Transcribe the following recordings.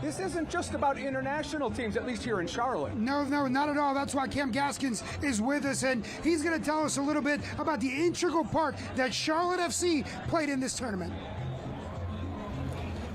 this isn't just about international teams, at least here in Charlotte. No, not at all. That's why Cam Gaskins is with us, and he's going to tell us a little bit about the integral part that Charlotte FC played in this tournament.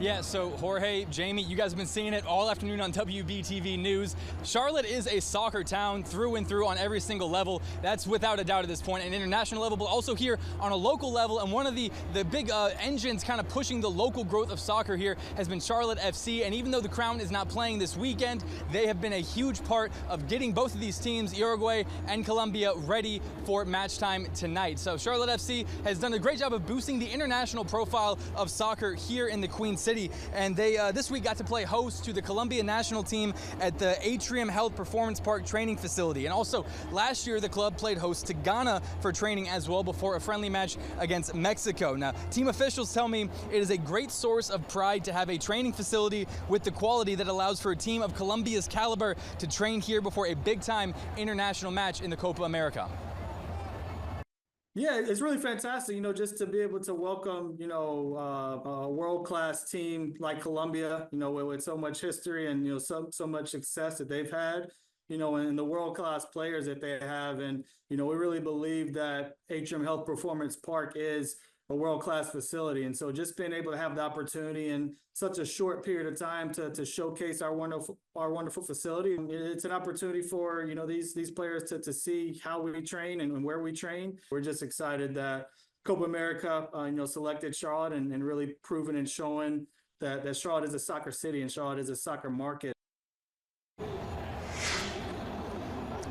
Yeah, so Jorge, Jamie, you guys have been seeing it all afternoon on WBTV News. Charlotte is a soccer town through and through on every single level. That's without a doubt at this point, an international level, but also here on a local level. And one of the big engines kind of pushing the local growth of soccer here has been Charlotte FC. And even though the Crown is not playing this weekend, they have been a huge part of getting both of these teams, Uruguay and Colombia, ready for match time tonight. So Charlotte FC has done a great job of boosting the international profile of soccer here in the Queen City. And they this week got to play host to the Colombia national team at the Atrium Health Performance Park training facility. And also last year the club played host to Ghana for training as well before a friendly match against Mexico. Now, team officials tell me it is a great source of pride to have a training facility with the quality that allows for a team of Colombia's caliber to train here before a big-time international match in the Copa America. Yeah, it's really fantastic, just to be able to welcome, a world-class team like Colombia, with so much history and, so much success that they've had, and the world-class players that they have. And, we really believe that Atrium Health Performance Park is a world-class facility. And so just being able to have the opportunity in such a short period of time to showcase our wonderful facility, it's an opportunity for, these players to see how we train and where we train. We're just excited that COPA America, selected Charlotte and really proven and showing that Charlotte is a soccer city and Charlotte is a soccer market.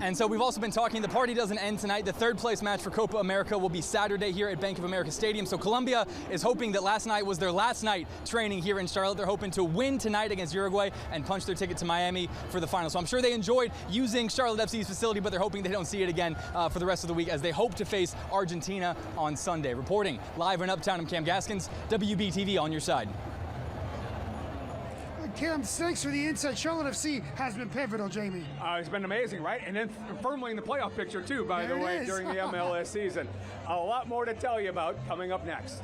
And so we've also been talking, the party doesn't end tonight. The third place match for Copa America will be Saturday here at Bank of America Stadium. So Colombia is hoping that last night was their last night training here in Charlotte. They're hoping to win tonight against Uruguay and punch their ticket to Miami for the final. So I'm sure they enjoyed using Charlotte FC's facility, but they're hoping they don't see it again for the rest of the week as they hope to face Argentina on Sunday. Reporting live in Uptown, I'm Cam Gaskins, WBTV on your side. Cam, thanks for the insight. Charlotte FC has been pivotal, Jamie. It's been amazing, right? And then firmly in the playoff picture, too, by the way, during the MLS season. A lot more to tell you about coming up next.